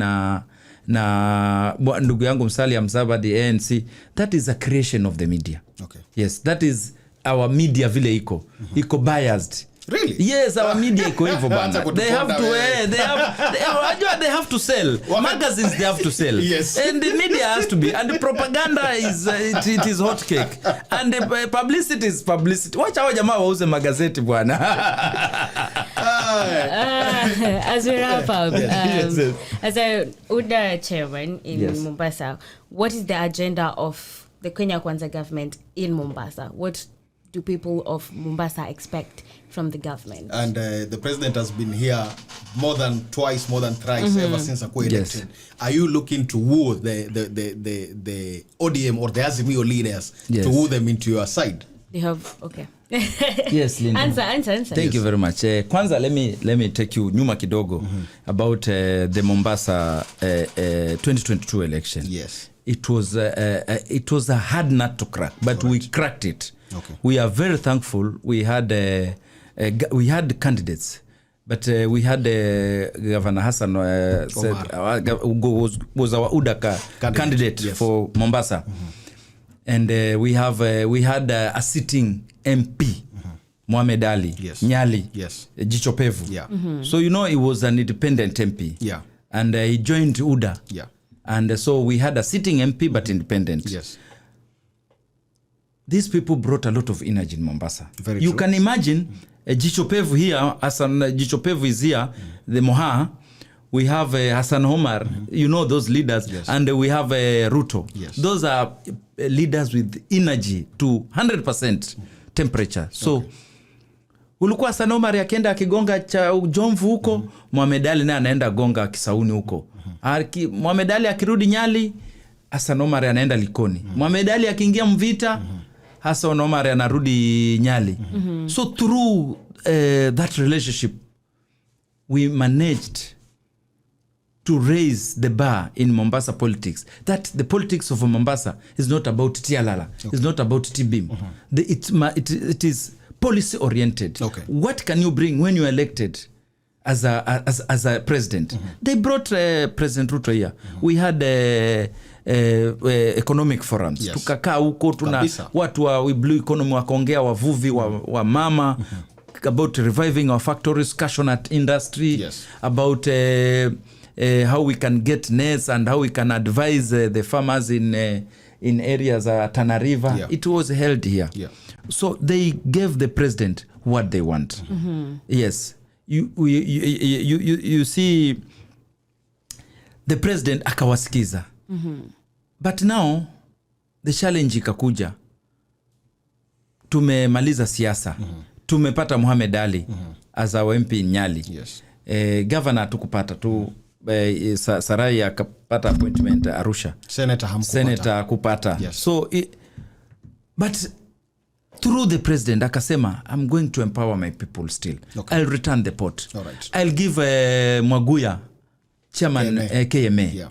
S2: na ndugu yangu Musalia Mudavadi ANC. That is a creation of the media.
S1: Okay.
S2: Yes, that is our media vile iko. Iko biased.
S1: Really?
S2: Yes, our media iko hivyo bana. They have to sell. Magazines they have to sell.
S1: Yes.
S2: And the media has to be, and the propaganda is it is hot cake. And the publicity is publicity. Wacha hao jamaa wauze magazeti bwana.
S3: As we wrap up, as a UDA chairman in Mombasa, what is the agenda of the Kenya Kwanza government in Mombasa? What do people of Mombasa expect from the government? And
S1: the president has been here more than twice, more than thrice ever since Akua elected. Are you looking to woo the ODM or the Azimio leaders to woo them into your side?
S3: They have, okay.
S2: Yes, Linda.
S3: Answer.
S2: Thank you very much. Kwanza, let me take you nyuma kidogo about the Mombasa 2022 election.
S1: Yes.
S2: It was a hard nut to crack, but we cracked it.
S1: Okay.
S2: We are very thankful. We had candidates, but we had Governor Hassan was our UDA candidate for Mombasa, and we had a sitting MP, Mohamed Ali, Nyali, Jicho Pevu. So he was an independent MP, and he joined UDA, and so we had a sitting MP but independent.
S1: Yes.
S2: These people brought a lot of energy in Mombasa.
S1: Very
S2: you
S1: true.
S2: Can imagine Jicho Pevu here, Hassan Jicho Pevu is here, the Moha. We have Hassan Omar, those leaders, and we have Ruto.
S1: Yes.
S2: Those are leaders with energy to 100% temperature. So ulikuwa Hassan Omar akienda akigonga cha Jomvu huko, Mohamed Ali naye anaenda gonga Kisauni huko. Mohamed Ali akirudi Nyali, Hassan Omar anaenda Likoni. Mohamed Ali akiingia Mvita, Hassan Omar anarudi Nyali. So through that relationship, we managed to raise the bar in Mombasa politics. That the politics of Mombasa is not about Tialala. It's not about T-Beam. It is policy oriented.
S1: Okay.
S2: What can you bring when you are elected as a president. They brought President Ruto here. We had economic forums.
S1: Yes.
S2: Tukakaa huko tuna
S1: Kabisa.
S2: watu wa blue economy wakaongea, wavuvi wa mama, about reviving our factories, cashew nut industry,
S1: Yes.
S2: about how we can get nets and how we can advise the farmers in areas Tana River.
S1: Yeah.
S2: It was held here.
S1: Yeah.
S2: So they gave the president what they want. Yes. You see, the president akawasikiza. But now the challenge ikakuja. Tumemaliza siasa. Tumepata Mohamed Ali as our MP in Nyali.
S1: Yes.
S2: Governor tukupata tu Sarai akapata appointment Arusha. Senator kupata.
S1: Yes.
S2: So but through the president akasema, I'm going to empower my people still.
S1: Okay.
S2: I'll return the pot.
S1: All right.
S2: I'll give Mwaguya chairman KMA.
S1: Yeah.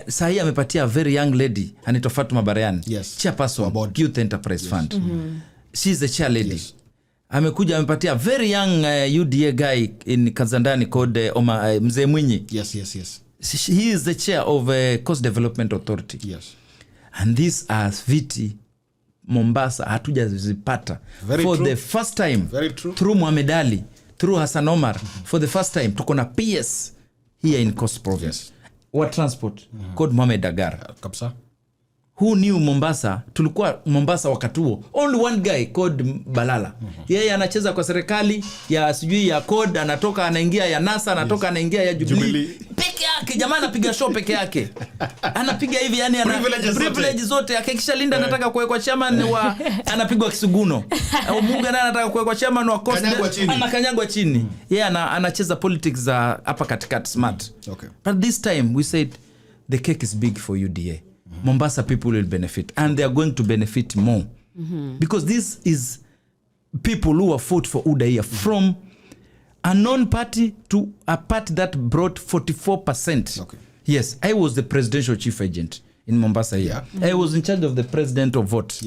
S2: Sahi amepatia very young lady anaitwa Fatuma Barayan,
S1: Yes.
S2: chairperson Youth Enterprise Fund. She's the chair lady.
S1: Yes.
S2: Amekuja amepatia very young UDA guy in Kazandani called Mzee Mwinyi.
S1: Yes.
S2: He is the chair of Coast Development Authority.
S1: Yes.
S2: And these are viti Mombasa hatujazipata for
S1: true.
S2: The first time.
S1: Very true.
S2: Through Mohamed Ali, through Hassan Omar, for the first time tuko na PS here in Coast Province.
S1: Yes.
S2: What transport called Mohamed Agar.
S1: Kabisa.
S2: Who knew Mombasa? Tulikuwa Mombasa wakati huo only one guy called Balala. Yeye anacheza kwa serikali ya sijui ya code, anatoka anaingia ya NASA, anatoka anaingia ya Jubilee. Peke yake jamaa anapiga show peke yake. Anapiga hivi yani ana privilege zote. Akikisha Linda anataka kuwekwa chairman wa anapigwa kisuguno. Mungu naye anataka kuwekwa chairman wa Coast, anakanyagwa chini. Yeye anacheza politics za hapa katikati smart.
S1: Okay.
S2: But this time we said the cake is big for UDA. Mombasa people will benefit, and they are going to benefit more because this is people who are fought for UDA from a non-party to a party that brought 44%.
S1: Okay.
S2: Yes, I was the presidential chief agent in Mombasa here.
S1: Yeah.
S2: I was in charge of the president of vote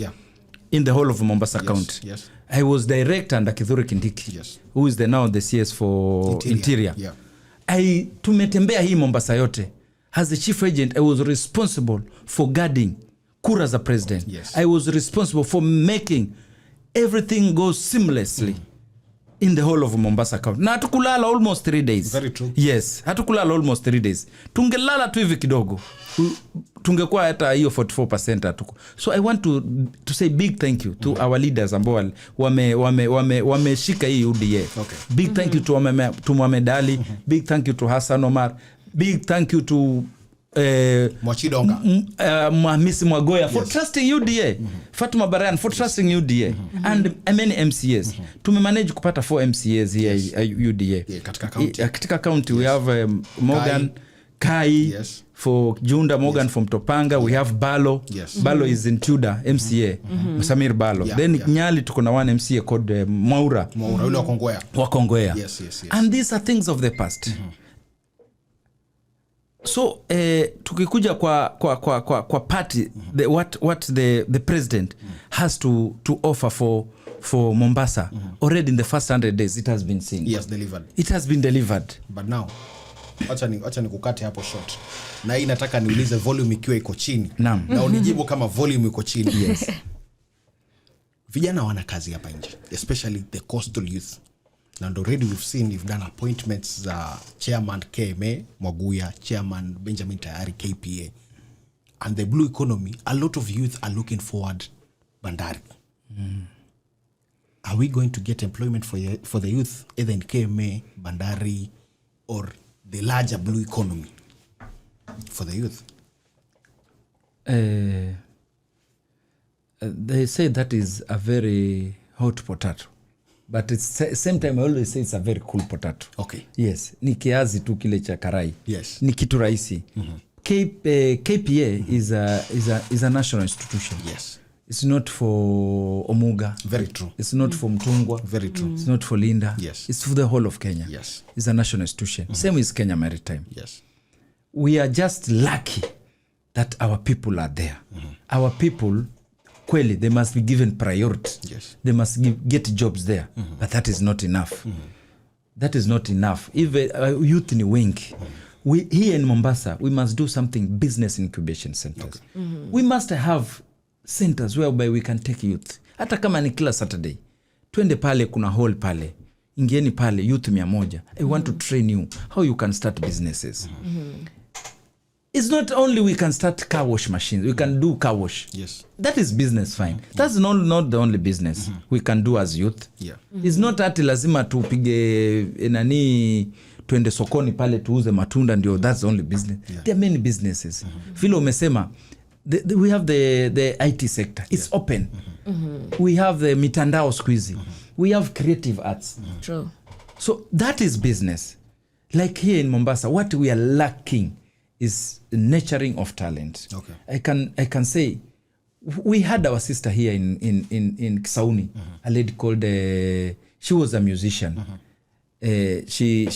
S2: in the whole of Mombasa County.
S1: Yes.
S2: I was director under Kithure Kindiki, who is now the CS for Interior.
S1: Yeah.
S2: Tumetembea hii Mombasa yote. As the chief agent, I was responsible for guarding kura za president.
S1: Yes.
S2: I was responsible for making everything go seamlessly in the whole of Mombasa County. Na hatukulala almost 3 days.
S1: Very true.
S2: Yes, hatukulala almost 3 days. Tungelala tu hivi kidogo, tungekuwa hata hiyo 44% hatuko. So I want to say big thank you to our leaders ambao wameshika hii UDA.
S1: Okay.
S2: Big thank you to Mohamed Ali. Big thank you to Hassan Omar. Big thank you to
S1: Mwachidonga,
S2: Mhamisi Mwagoya for trusting UDA. Fatuma Barayan for trusting UDA. And many MCAs. Tumemanage kupata 4 MCAs here UDA. Katika county we have Morgan Kai for Junda, Morgan from Topanga. We have Balo. Balo is in Tudor, MCA. Samir Balo. Then Nyali tuko na one MCA called Mwaura
S1: ule wa Kongwea.
S2: Yes. And these are things of the past. So tukikuja kwa party, what the president has to offer for Mombasa, already in the first 100 days it has been seen.
S1: Yes, delivered.
S2: It has been delivered.
S1: But now acha nikukate hapo short. Na hii nataka niulize volume ikiwa iko chini. Na unijibu kama volume iko chini.
S2: Yes.
S1: Vijana wana kazi hapa nje, especially the coastal youth. And already we've seen you've done appointments chairman KMA Mwaguya, chairman Benjamin Tayari KPA, and the blue economy. A lot of youth are looking forward Bandari. Are we going to get employment for the youth either in KMA, Bandari, or the larger blue economy for the youth?
S2: They say that is a very hot potato. But at the same time, I always say it's a very cool potato.
S1: Okay.
S2: Yes. Ni kiazi tu kile cha karai.
S1: Yes.
S2: Ni kitu rahisi. KPA is a national institution.
S1: Yes.
S2: It's not for Omuga.
S1: Very true.
S2: It's not for Mutungwa.
S1: Very true.
S2: It's not for Linda.
S1: Yes.
S2: It's for the whole of Kenya.
S1: Yes.
S2: It's a national institution. Same with Kenya Maritime.
S1: Yes.
S2: We are just lucky that our people are there. Our people, kweli, they must be given priority.
S1: Yes.
S2: They must get jobs there. But that is not enough. that is not enough. Even youth ni wengi. Here in Mombasa, we must do something, business incubation centers. We must have centers whereby we can take youth. Hata kama ni kila Saturday. Twende pale, kuna hall pale. Ingieni pale, youth 100. I want to train you how you can start businesses. It's not only we can start car wash machines. We can do car wash.
S1: Yes.
S2: That is business fine. That's not the only business we can do as youth.
S1: Yeah.
S2: It's not ati lazima tupige twende sokoni pale tuuze matunda ndio, that's the only business. There are many businesses. Vile umesema, we have the IT sector. It's open. We have the mitandao squeezy. We have creative arts.
S3: True.
S2: So that is business. Like here in Mombasa, what we are lacking is nurturing of talent.
S1: Okay.
S2: I can say we had our sister here in Kisauni, a lady called she was a musician. She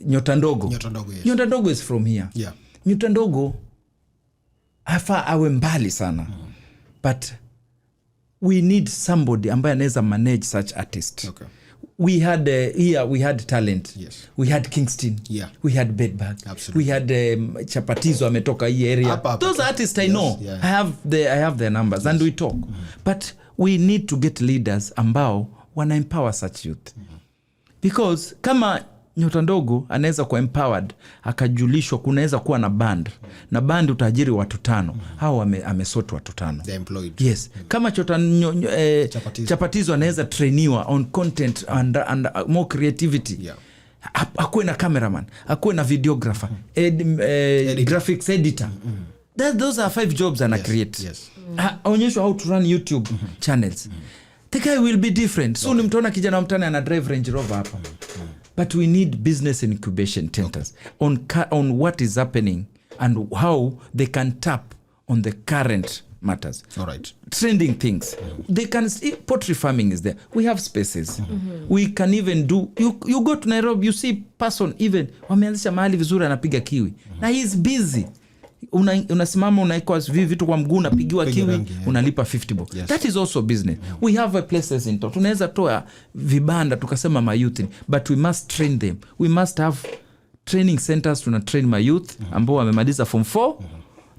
S2: Nyotandogo.
S1: Yes.
S2: Nyotandogo is from here.
S1: Yeah.
S2: Nyotandogo afa awe mbali sana. But we need somebody ambaye anaweza manage such artist.
S1: Okay.
S2: We had here we had talent.
S1: Yes.
S2: We had Kingston.
S1: Yeah.
S2: We had Bedbug.
S1: Absolutely.
S2: We had Chapatizo ametoka hii area. Those artists I know.
S1: Yeah.
S2: I have their numbers and we talk. But we need to get leaders ambao wana empower such youth. Because kama Nyotandogo anaweza kuwa empowered, akajulishwa kunaweza kuwa na band. Na band utajiri watu 5. Hao amesort watu 5.
S1: They're employed.
S2: Yes. Kama Chapatizo anaweza trainiwa on content and more creativity.
S1: Yeah.
S2: Akuwe na cameraman, akuwe na videographer, graphics editor. Those are 5 jobs ana create.
S1: Yes.
S2: Aonyeshwa how to run YouTube channels. The guy will be different. Soon mtaona kijana wa mtani ana drive Range Rover hapa. But we need business incubation centers on what is happening and how they can tap on the current matters.
S1: All right.
S2: Trending things. They can see, pottery farming is there. We have spaces. We can even do, you go to Nairobi, you see person even wameanzisha mahali vizuri anapiga kiwi. Na he is busy. Unasimama unaikwa vitu kwa mguu unapigiwa kiwi, unalipa 50 bob. Yes. That is also business. We have places in town. Tunaweza toa vibanda tukasema my youth, but we must train them. We must have training centers to train my youth ambao wamemaliza form 4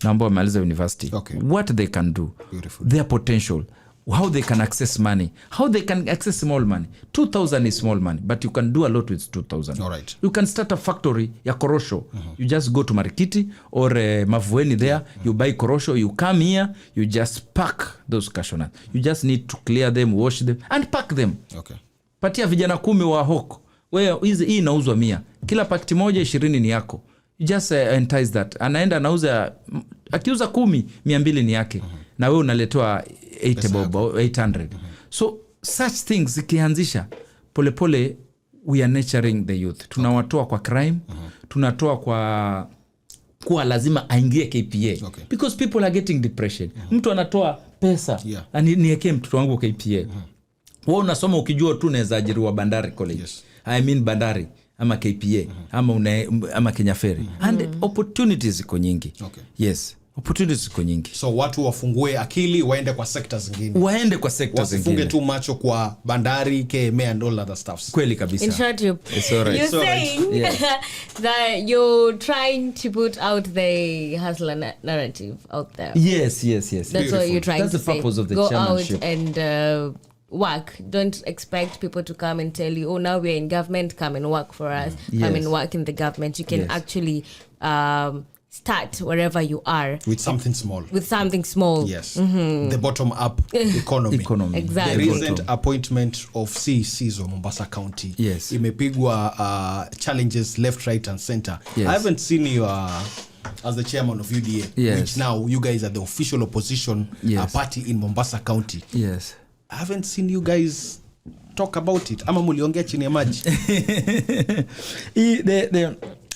S2: na ambao wamemaliza university.
S1: Okay.
S2: What they can do.
S1: Beautiful.
S2: Their potential. How they can access money. How they can access small money. 2,000 is small money, but you can do a lot with 2,000.
S1: All right.
S2: You can start a factory ya korosho. You just go to Marikiti or Mavueni there. You buy korosho. You come here. You just pack those cashew nuts. You just need to clear them, wash them, and pack them.
S1: Okay.
S2: Patia vijana 10 wa hoko. Wewe hii inauzwa 100. Kila pakiti moja 20 ni yako. You just entice that. Anaenda anauza, akiuza 10, 200 ni yake. Na wewe unaletewa 80 bob, 800. So such things zikianzisha polepole, we are nurturing the youth. Tunawatoa kwa crime, tunatoa kwa lazima aingie KPA.
S1: Okay.
S2: Because people are getting depression. Mtu anatoa pesa, niwekee mtoto wangu KPA. Wewe unasoma ukijua tu unaweza ajiriwa Bandari College.
S1: Yes.
S2: I mean Bandari ama KPA ama Kenya Ferry. And opportunities ziko nyingi.
S1: Okay.
S2: Yes. Opportunities ziko nyingi.
S1: So watu wafungue akili, waende kwa sekta zingine.
S2: Wasifunge
S1: tu macho kwa Bandari, KMA and all other stuffs.
S2: Kweli kabisa.
S3: In short, you're saying that you're trying to put out the hustler narrative out there.
S2: Yes.
S3: That's
S1: beautiful.
S3: what you're trying to say.
S2: That's the purpose of the
S3: Go
S2: chairmanship.
S3: Out and work. Don't expect people to come and tell you, oh, now we're in government, come and work for us. Come and work in the government. You can actually start wherever you are.
S1: With something small.
S3: Yes.
S1: The bottom-up economy.
S3: Exactly.
S1: The recent appointment of CECs of Mombasa County.
S2: Yes.
S1: Imepigwa challenges left, right and center.
S2: Yes.
S1: I haven't seen you as the chairman of UDA, which now you guys are the official opposition party in Mombasa County.
S2: Yes.
S1: I haven't seen you guys talk about it. Ama muliongea chini ya maji.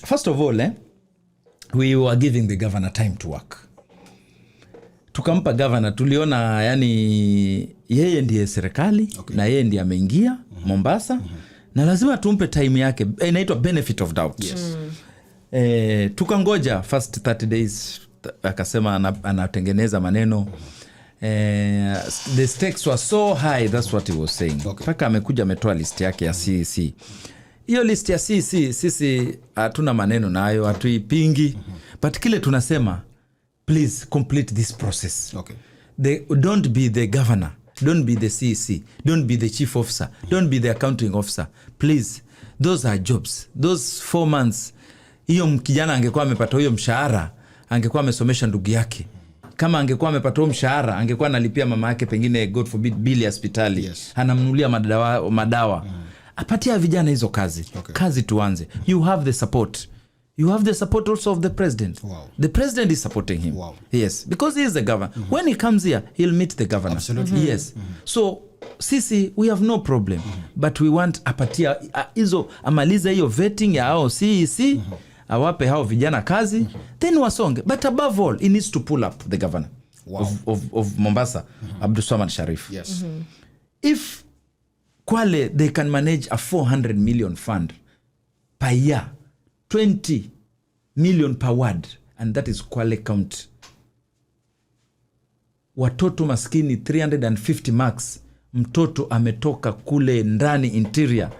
S2: First of all, we were giving the governor time to work. Tukampa governor, tuliona yani yeye ndiye serikali na yeye ndiye ameingia Mombasa na lazima tumpe time yake. Inaitwa benefit of doubt.
S1: Yes.
S2: Tukangoja first 30 days, akasema anatengeneza maneno. The stakes were so high, that's what he was saying. Paka amekuja ametoa list yake ya CEC. Hiyo list ya CEC sisi hatuna maneno nayo, hatuipingi. But kile tunasema, please complete this process. Don't be the governor, don't be the CEC, don't be the chief officer, don't be the accounting officer. Please, those are jobs. Those 4 months, hiyo kijana angekuwa amepata hiyo mshahara, angekuwa amesomesha ndugu yake. Kama angekuwa amepata huo mshahara, angekuwa analipia mama yake pengine God forbid bili ya hospitali. Anamnunulia madawa. Apatia vijana hizo kazi. Kazi tuanze. You have the support. You have the support also of the president. The president is supporting him. Yes, because he is the governor. When he comes here, he'll meet the governor. Absolutely. Yes. So sisi, we have no problem. But we want apatia hizo, amaliza hiyo vetting ya hao CEC, awape hao vijana kazi, then wasonge. But above all, he needs to pull up the governor of Mombasa, Abdulswamad Sharif.
S1: Yes.
S2: If Kwale, they can manage a 400 million fund per year, 20 million per ward, and that is Kwale County. Watoto maskini 350 marks, mtoto ametoka kule ndani interior,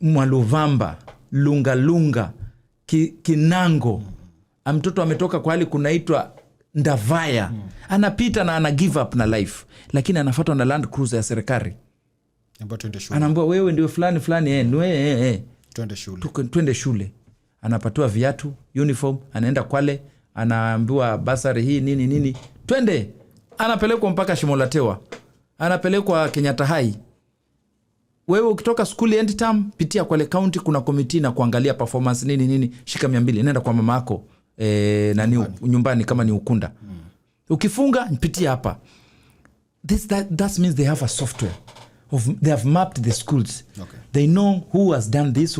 S2: Mwaluvamba, Lunga, Kinango, mtoto ametoka kwa hali kunaitwa Ndavaya, anapita na ana give up na life, lakini anafuatwa na Land Cruiser ya serikali. Anaambiwa wewe ndio fulani twende shule. Anapatiwa viatu, uniform, anaenda Kwale, anaambiwa basari hii nini, twende. Anapelekwa mpaka Shimolatewa, anapelekwa Kenyatta High. Wewe ukitoka skuli end term, pitia Kwale County, kuna committee na kuangalia performance nini, shika 200, nenda kwa mama yako nyumbani kama ni Ukunda. Ukifunga, pitia hapa. That means they have a software. They have mapped the schools. They know who has done this,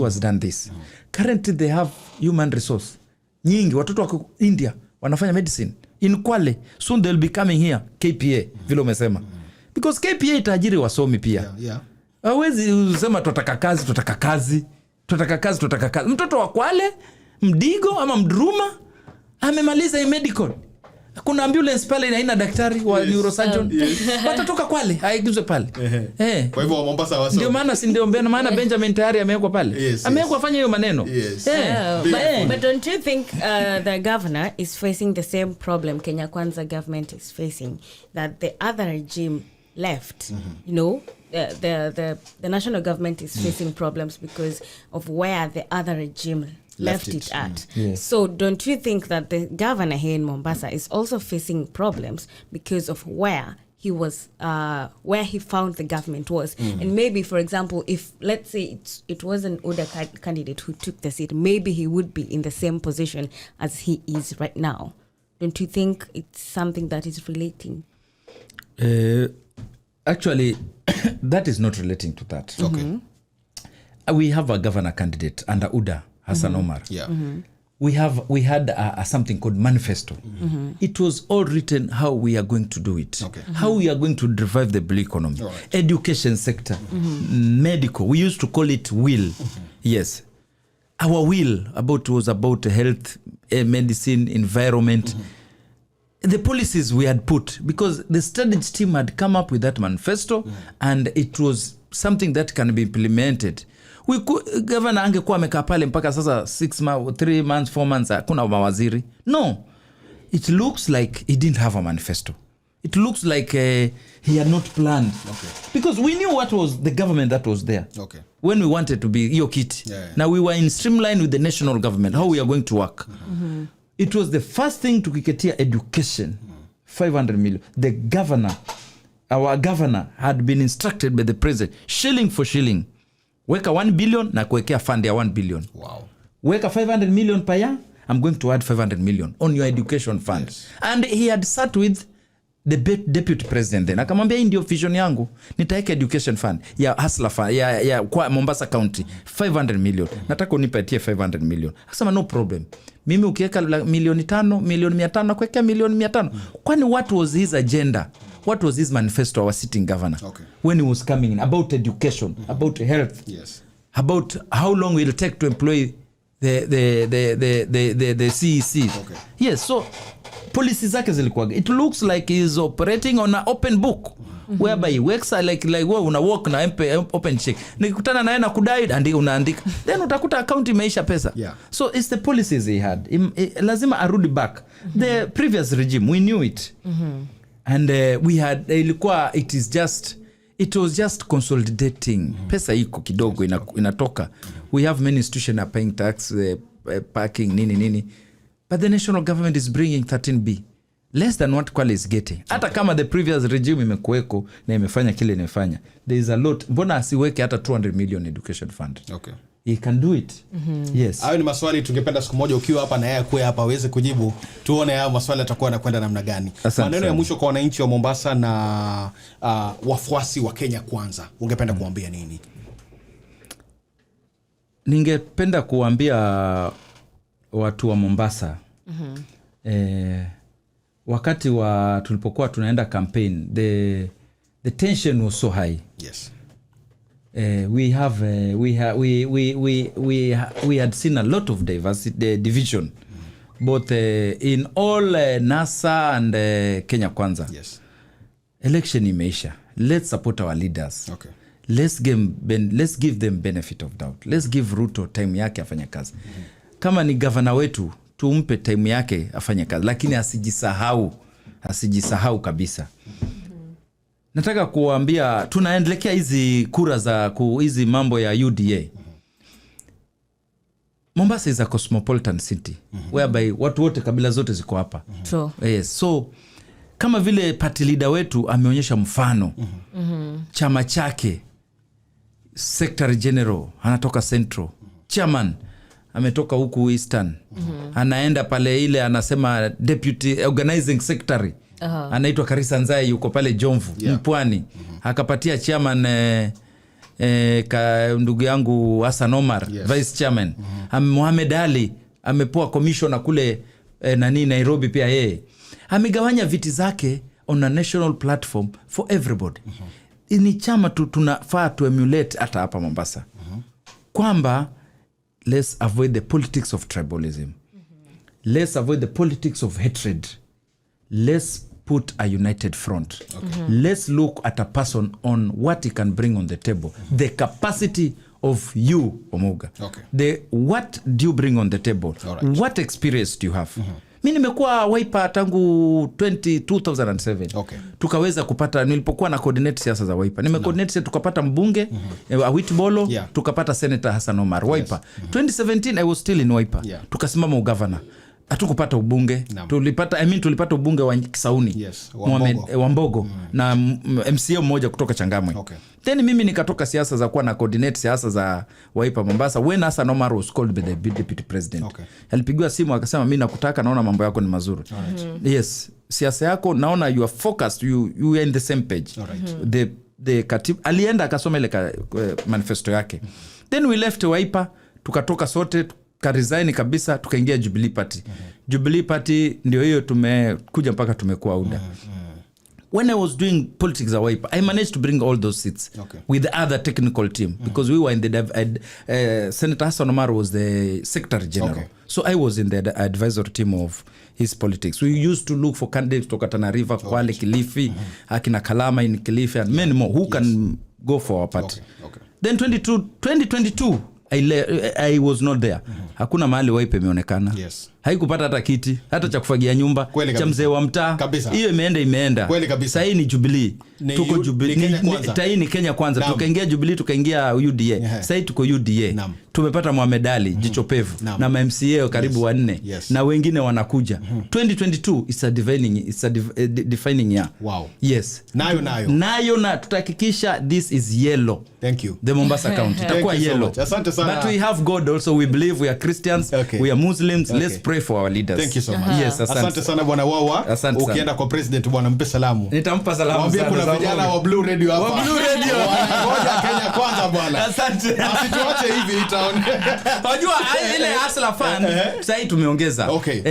S2: Currently they have human resource nyingi. Watoto wako India wanafanya medicine in Kwale. Soon they'll be coming here, KPA, vile umesema. Because KPA itajiri wasomi pia. Hawezi usema tutaka kazi. Mtoto wa Kwale, Mdigo ama Mdruma, amemaliza medical. Kuna ambulance pale haina daktari wa neurosurgeon. Watatoka Kwale, haiguzwe pale.
S1: Kwa hivyo wa Mombasa waso.
S2: Ndio maana Benjamin tayari amewekwa pale. Amewekwa afanye hiyo maneno.
S3: But don't you think the governor is facing the same problem Kenya Kwanza government is facing, that the other regime left? You know, the national government is facing problems because of where the other regime left it at. So don't you think that the governor here in Mombasa is also facing problems because of where he was, where he found the government was? And maybe, for example, if let's say it was an older candidate who took the seat, maybe he would be in the same position as he is right now. Don't you think it's something that is relating?
S2: Actually, that is not relating to that. We have a governor candidate under UDA, Hassan Omar. We had something called manifesto. It was all written how we are going to do it, how we are going to revive the blue economy, education sector, medical. We used to call it will. Yes, our will was about health, medicine, environment. The policies we had put, because the strategy team had come up with that manifesto, and it was something that can be implemented. Governor angekuwa amekaa pale mpaka sasa 3 months, 4 months, hakuna mawaziri. No. It looks like he didn't have a manifesto. It looks like he had not planned. Because we knew what was the government that was there. When we wanted to be hiyo kiti. Now we were in streamline with the national government, how we are going to work. It was the first thing to kiketia education, 500 million. The governor, our governor, had been instructed by the president, shilling for shilling. Weka 1 billion na kuwekea fund ya 1 billion. Weka 500 million per year, I'm going to add 500 million on your education fund. And he had sat with the deputy president then. Akamwambia hii ndio vision yangu. Nitaweka education fund ya hustler fund ya kwa Mombasa County 500 million. Nataka unipatie 500 million. Akasema no problem. Mimi ukiweka milioni 5, milioni 500 na kuwekea milioni 500. Kwani what was his agenda? What was his manifesto, our sitting governor, when he was coming in, about education, about health, about how long it will take to employ the CECs. Yes, so policy zake zilikuwa, it looks like he is operating on an open book, whereby he works like wewe una work na open check, nikikutana naye na kudai and unaandika then utakuta account imeisha pesa. So it's the policies he had. Lazima arudi back. The previous regime, we knew it. And we had it was just consolidating. Pesa iko kidogo inatoka. We have many institutions are paying tax, parking, nini. But the national government is bringing 13B. Less than what Kwale is getting. Hata kama the previous regime imekuweko na imefanya kile imefanya. There is a lot. Mbona asiweke hata 200 million education fund?
S1: Okay.
S2: He can do it. Yes.
S1: Hayo ni maswali tungependa siku moja ukiwa hapa na yeye akue hapa aweze kujibu. Tuone haya maswali atakuwa anakwenda namna gani. Maneno ya mwisho kwa wananchi wa Mombasa na wafuasi wa Kenya Kwanza. Ungependa kuambia nini?
S2: Ningependa kuambia watu wa Mombasa. Wakati tulipokuwa tunaenda campaign, the tension was so high.
S1: Yes.
S2: We had seen a lot of division, both in all NASA and Kenya Kwanza.
S1: Yes.
S2: Election imeisha. Let's support our leaders.
S1: Okay.
S2: Let's give them benefit of doubt. Let's give Ruto time yake afanye kazi. Kama ni governor wetu, tumpe time yake afanye kazi, lakini asijisahau kabisa. Nataka kuambia tunaendelekea hizi kura za hizi mambo ya UDA. Mombasa is a cosmopolitan city, whereby watu wote kabila zote ziko hapa.
S3: True.
S2: Yes. So kama vile party leader wetu ameonyesha mfano, chama chake secretary general anatoka Central, chairman ametoka huku Eastern, anaenda pale ile anasema deputy organizing secretary, anaitwa Karisa Nzai yuko pale Jomvu, Mpwani, akapatia chairman ndugu yangu Hassan Omar, vice chairman. Mohamed Ali amepoa commissioner kule Nairobi pia yeye. Amegawanya viti zake on a national platform for everybody. Ni chama tunafaa to emulate hata hapa Mombasa. Kwamba let's avoid the politics of tribalism. Let's avoid the politics of hatred. Let's put a united front. Let's look at a person on what he can bring on the table. The capacity of you, Omoga. What do you bring on the table? What experience do you have? Mimi nimekuwa Wiper tangu 2007. Tukaweza kupata, nilipokuwa na coordinate siasa za Wiper. Coordinate tukapata mbunge Awiti Bolo, tukapata Senator Hassan Omar Wiper. 2017 I was still in Wiper. Tukasimama ugovernor. Hatukupata ubunge. Tulipata ubunge wa Kisauni, Wambogo na MCA mmoja kutoka Changamwe. Then mimi nikatoka siasa za kuwa na coordinate siasa za Wiper Mombasa when Hassan Omar was called by the deputy president. Alipigwa simu akasema mimi nakutaka, naona mambo yako ni mazuri. Yes, siasa yako naona you are focused, you are in the same page. The katibu alienda akasoma ile manifesto yake. Then we left Wiper, tukatoka sote resign kabisa, tukaingia Jubilee Party. Jubilee Party ndio hiyo tumekuja mpaka tumekuwa UDA. When I was doing politics at Wiper, I managed to bring all those seats with the other technical team, because we were in the Senator Hassan Omar was the Secretary General. So I was in the advisory team of his politics. We used to look for candidates to Tana River, Kwale, Kilifi, Akina Kalama in Kilifi, and many more who can go for our party. Then 2022 I was not there. Hakuna mahali Wiper imeonekana. Haikupata hata kiti, hata cha kufagia nyumba, cha mzee wa mtaa. Hiyo imeenda. Sasa hii ni Jubilee. Tuko Jubilee. Hii ni Kenya Kwanza. Tukaingia Jubilee, tukaingia UDA. Sasa tuko UDA. Tumepata Mohamed Ali, jicho pevu, na MCA karibu 4 na wengine wanakuja. 2022 is a defining year. Yes. Nayo na tutahakikisha this is yellow.
S1: Thank you.
S2: The Mombasa County itakuwa yellow.
S1: Asante sana.
S2: But we have God also. We believe we are Christians. We are Muslims. Let's pray for our leaders.
S1: Thank you so much.
S2: Yes,
S1: asante sana bwana Wawa. Ukienda kwa president bwana mpe salamu.
S2: Nitampa salamu sana.
S1: Kuna vijana wa Blue Radio hapa.
S2: Wa Blue Radio.
S1: Ngoja Kenya Kwanza bwana.
S2: Asante.
S1: Asituache hivi town.
S2: Unajua ile Hustler Fund sasa tumeongeza.
S1: Okay.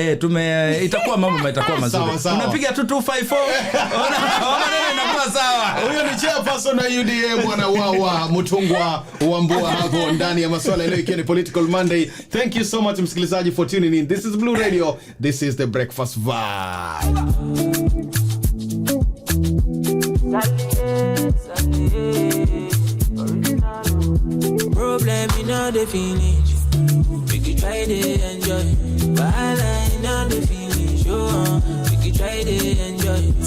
S2: Itakuwa mambo itakuwa mazuri.
S1: Sawa.
S2: Unapiga 2254. Ona neno inakuwa sawa.
S1: Huyo ni chairperson na UDA bwana wa Mutungwa Wambua hapo ndani ya masuala leo ikiwa ni Political Monday. Thank you so much msikilizaji for tuning in. This is Blue Radio. This is the Breakfast Vibe.
S5: Problem in the finish. We can try to enjoy. But I in the finish. We can try to enjoy.